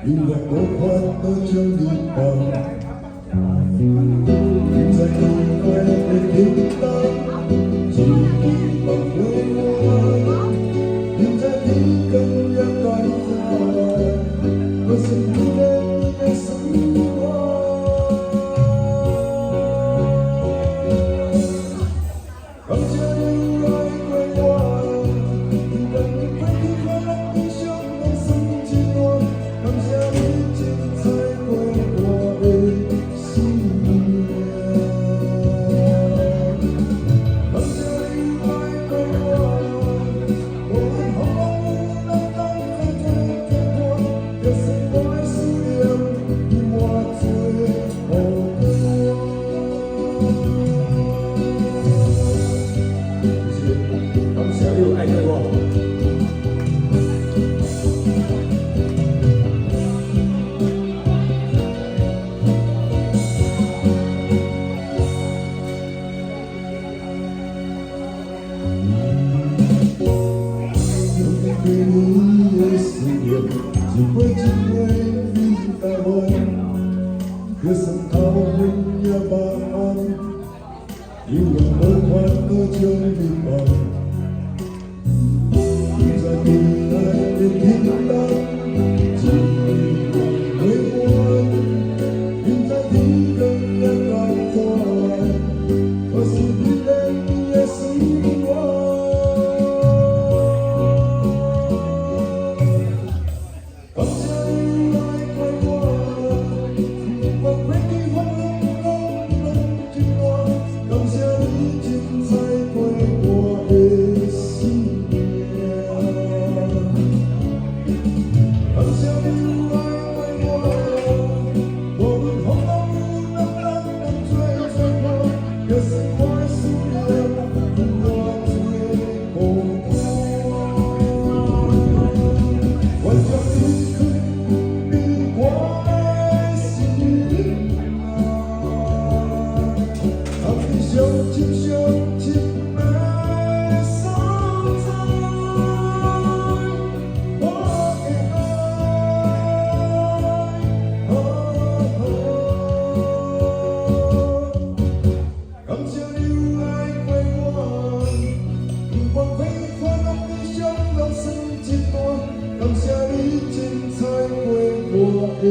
永远无法度将你放。在你爱的天堂，只希望为我，现在你更要改变，我是你的生活。感谢你爱过我，让你回忆快乐的笑容生几多，感谢你精彩过我的心愿。感谢你爱过我，我们好好无奈当在最过，也是我的思念，我最后的。感谢你爱过我。对你的思念，一回一回你带我，可算头晕也晚安，永远无法度将你放。在你爱的天堂，只希望为我，现在你更要改变，我是你的希望。感谢你爱过我，我为你放浪经过，感谢你精彩过我的心愿。感谢你爱过我，我们好好无奈当最后，也是我的思念，我最后的。我将离开。相亲相亲的所在，我的爱，感谢你爱过我，我为快乐的笑容生一段，感谢你精彩过我的。